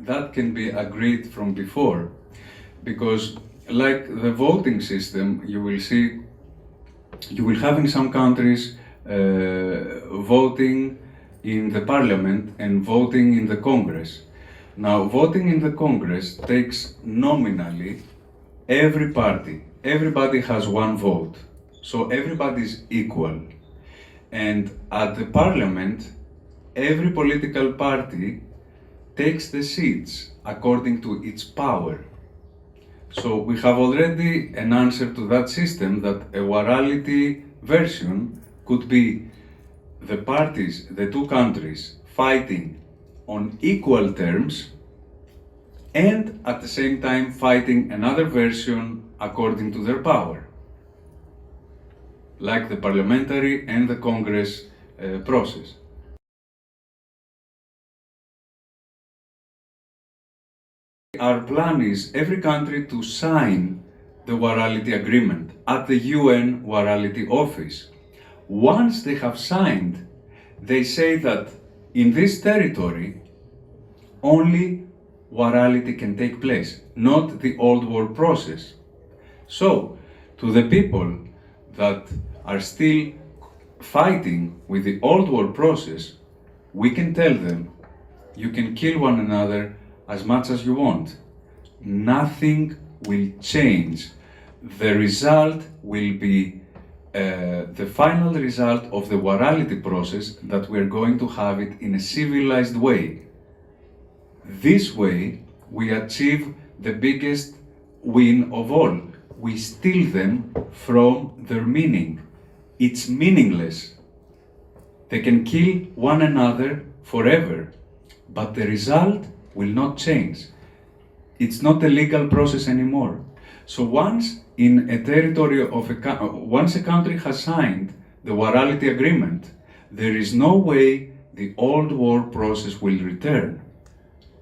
that can be agreed from before, because like the voting system, you will have in some countries voting in the parliament and voting in the Congress. Now, voting in the Congress takes nominally every party. Everybody has one vote, so everybody is equal. And at the parliament, every political party takes the seats according to its power. So we have already an answer to that system, that a Warality version could be the parties, the two countries, fighting on equal terms and at the same time fighting another version according to their power, like the parliamentary and the Congress process. Our plan is every country to sign the Warality agreement at the UN Warality office. Once they have signed, they say that in this territory only Warality can take place, not the old war process. So, to the people that are still fighting with the old war process, we can tell them, you can kill one another as much as you want. Nothing will change. The result will be the final result of the Warality process, that we're going to have it in a civilized way. This way, we achieve the biggest win of all. We steal them from their meaning. It's meaningless. They can kill one another forever, but the result will not change. It's not a legal process anymore. So once in a territory of once a country has signed the Warality agreement, there is no way the old war process will return.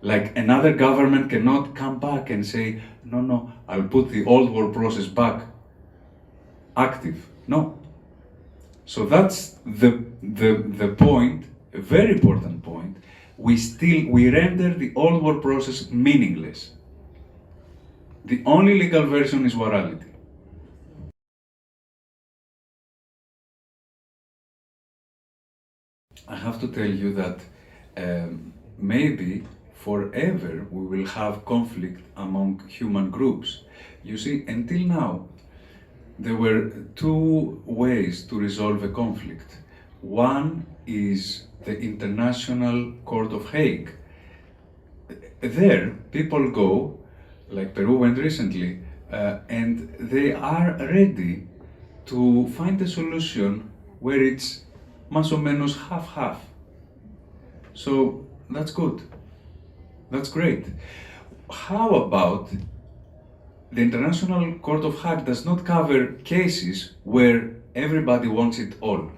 Like, another government cannot come back and say, no, I'll put the old war process back active. No. So that's the point, a very important point. We render the old war process meaningless. The only legal version is Warality. I have to tell you that maybe forever we will have conflict among human groups. You see, until now, there were two ways to resolve a conflict. One is the International Court of Hague. There, people go, like Peru went recently, and they are ready to find a solution where it's más o menos half-half. So that's good. That's great. How about the International Court of Hague does not cover cases where everybody wants it all.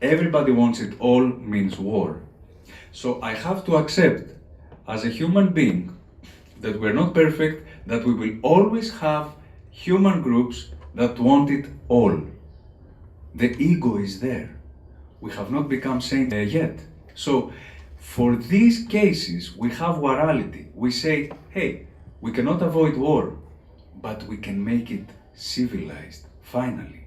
Everybody wants it all means war. So I have to accept, as a human being, that we're not perfect, that we will always have human groups that want it all. The ego is there. We have not become saints yet. So for these cases, we have Warality. We say, hey, we cannot avoid war, but we can make it civilized, finally.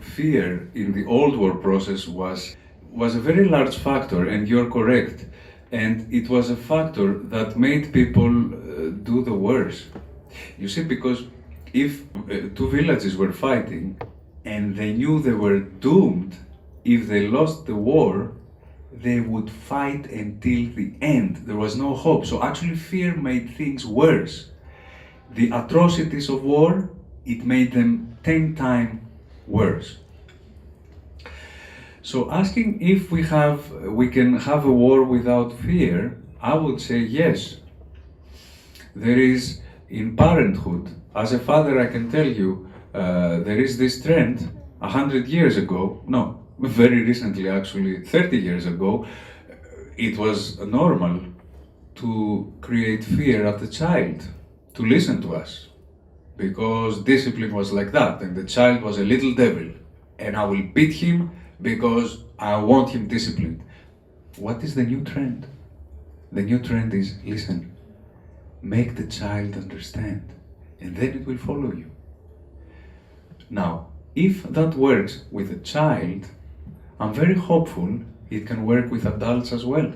Fear in the old war process was a very large factor, and you're correct. And it was a factor that made people do the worst. You see, because if two villages were fighting and they knew they were doomed, if they lost the war, they would fight until the end. There was no hope. So actually fear made things worse. The atrocities of war, it made them 10 times worse. So asking if we can have a war without fear, I would say yes. There is, in parenthood, as a father I can tell you, there is this trend 100 years ago, no, very recently actually, 30 years ago, it was normal to create fear at the child, to listen to us. because discipline was like that, and the child was a little devil, and I will beat him because I want him disciplined. What is the new trend? The new trend is, listen, make the child understand, and then it will follow you. Now, if that works with a child, I'm very hopeful it can work with adults as well.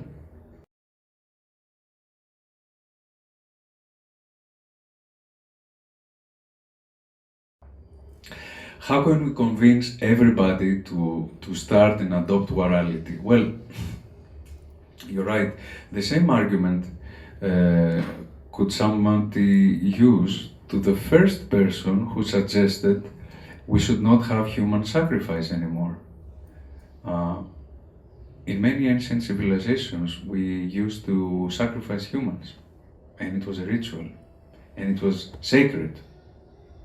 How can we convince everybody to start and adopt Warality? Well, you're right. The same argument could somebody use to the first person who suggested we should not have human sacrifice anymore. In many ancient civilizations, we used to sacrifice humans, and it was a ritual, and it was sacred.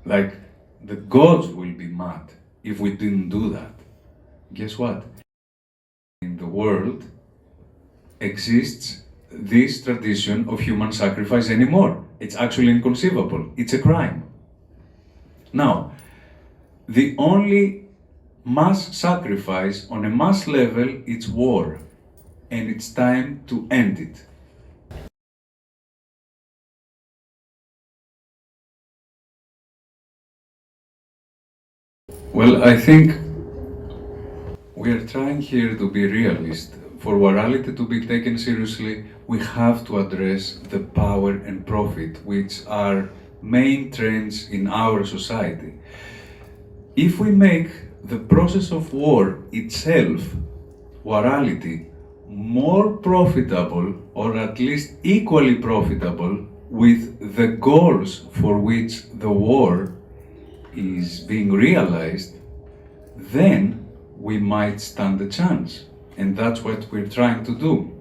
Like, the gods will be mad if we didn't do that. Guess what? In the world exists this tradition of human sacrifice anymore. It's actually inconceivable. It's a crime. Now, the only mass sacrifice on a mass level, it's war, and it's time to end it. Well, I think we are trying here to be realist. For Warality to be taken seriously, we have to address the power and profit, which are main trends in our society. If we make the process of war itself, Warality, more profitable, or at least equally profitable with the goals for which the war is being realized, then we might stand a chance. And that's what we're trying to do.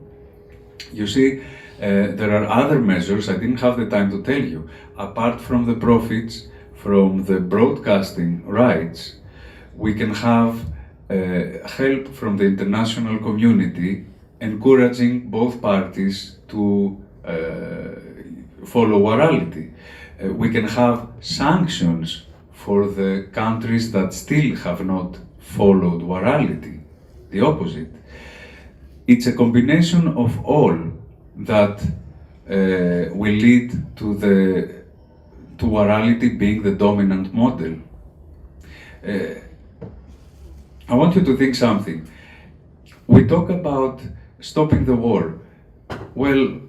You see, there are other measures, I didn't have the time to tell you. Apart from the profits from the broadcasting rights, we can have help from the international community encouraging both parties to follow Warality. We can have sanctions for the countries that still have not followed Warality, the opposite. It's a combination of all that will lead to Warality being the dominant model. I want you to think something. We talk about stopping the war. Well,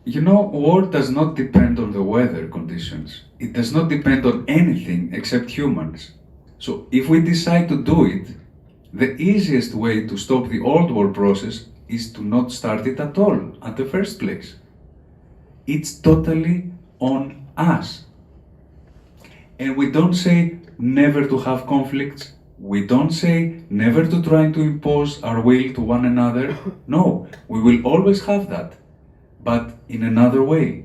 you know, war does not depend on the weather conditions. It does not depend on anything except humans. So if we decide to do it, the easiest way to stop the old war process is to not start it at all, at the first place. It's totally on us. And we don't say never to have conflicts. We don't say never to try to impose our will to one another. No, we will always have that, but in another way.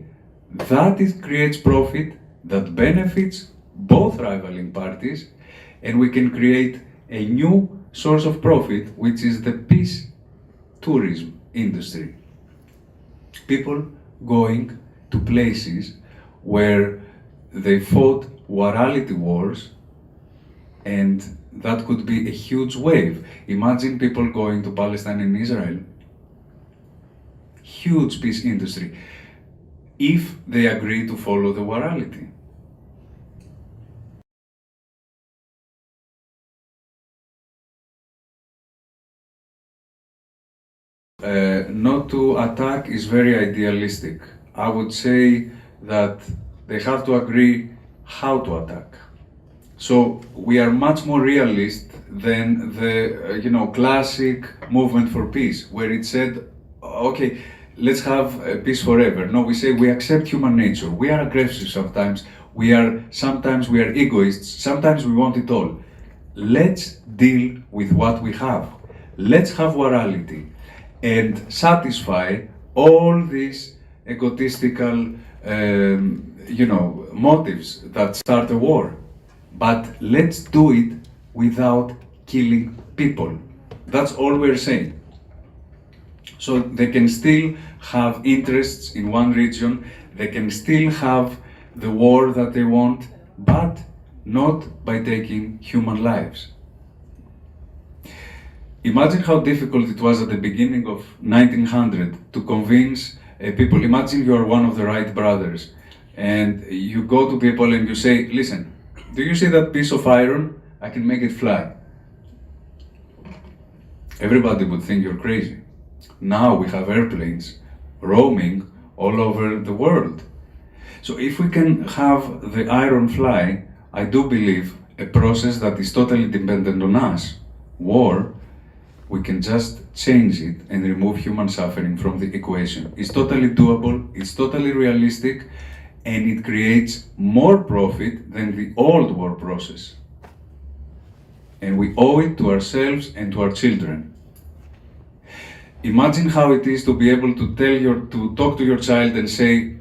That creates profit that benefits both rivaling parties, and we can create a new source of profit, which is the peace tourism industry. People going to places where they fought Warality wars, and that could be a huge wave. Imagine people going to Palestine and Israel. Huge peace industry, if they agree to follow the Warality. Not to attack is very idealistic. I would say that they have to agree how to attack. So we are much more realist than the classic movement for peace, where it said, okay, let's have peace forever. No, we say we accept human nature. We are aggressive sometimes. Sometimes we are egoists. Sometimes we want it all. Let's deal with what we have. Let's have Warality and satisfy all these egotistical, motives that start a war. But let's do it without killing people. That's all we're saying. So they can still have interests in one region, they can still have the war that they want, but not by taking human lives. Imagine how difficult it was at the beginning of 1900 to convince people. Imagine you are one of the Wright brothers and you go to people and you say, listen, do you see that piece of iron? I can make it fly. Everybody would think you're crazy. Now we have airplanes roaming all over the world. So if we can have the iron fly, I do believe a process that is totally dependent on us, war, we can just change it and remove human suffering from the equation. It's totally doable, it's totally realistic, and it creates more profit than the old war process. And we owe it to ourselves and to our children. Imagine how it is to be able to talk to your child and say,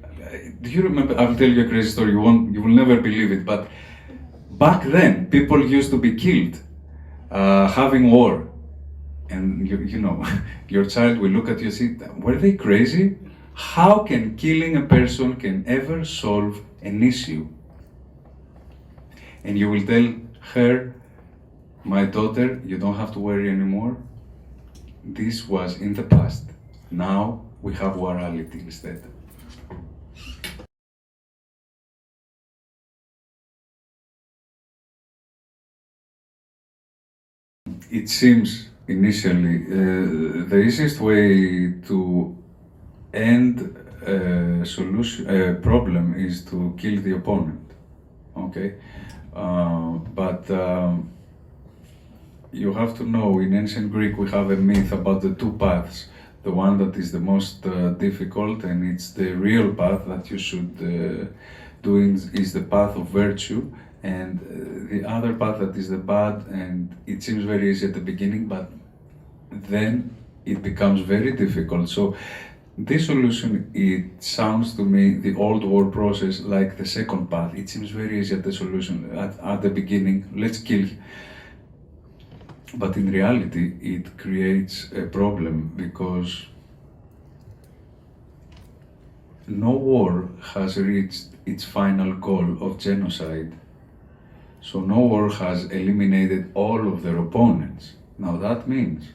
do you remember, I'll tell you a crazy story, you will never believe it, but back then people used to be killed having war. And you know, your child will look at you and say, were they crazy? How can killing a person can ever solve an issue? And you will tell her, my daughter, you don't have to worry anymore. This was in the past. Now we have Warality instead. It seems initially the easiest way to end a problem is to kill the opponent. Okay, but you have to know, in ancient Greek we have a myth about the two paths. The one that is the most difficult, and it's the real path that you should do is the path of virtue, and the other path that is the bad, and it seems very easy at the beginning, but then it becomes very difficult. So this solution, it sounds to me, the old war process, like the second path. It seems very easy at the solution, at the beginning, let's kill. But in reality, it creates a problem because no war has reached its final goal of genocide. So no war has eliminated all of their opponents. Now that means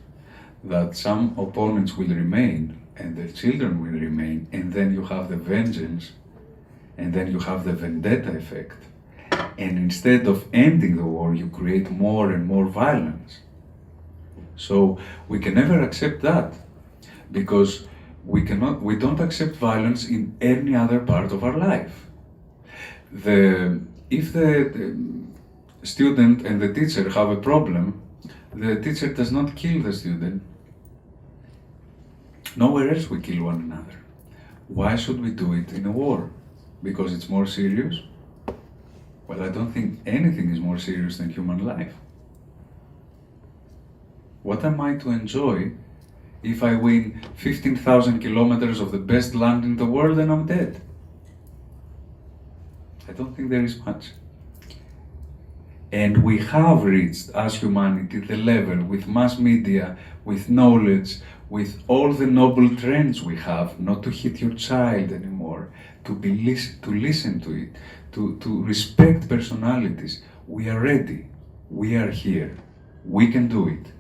that some opponents will remain and their children will remain, and then you have the vengeance, and then you have the vendetta effect. And instead of ending the war, you create more and more violence. So we can never accept that, because we don't accept violence in any other part of our life. If the student and the teacher have a problem, the teacher does not kill the student. Nowhere else we kill one another. Why should we do it in a war? Because it's more serious? Well, I don't think anything is more serious than human life. What am I to enjoy if I win 15,000 kilometers of the best land in the world and I'm dead? I don't think there is much. And we have reached, as humanity, the level with mass media, with knowledge, with all the noble trends we have, not to hit your child anymore, to listen to it, to respect personalities. We are ready. We are here. We can do it.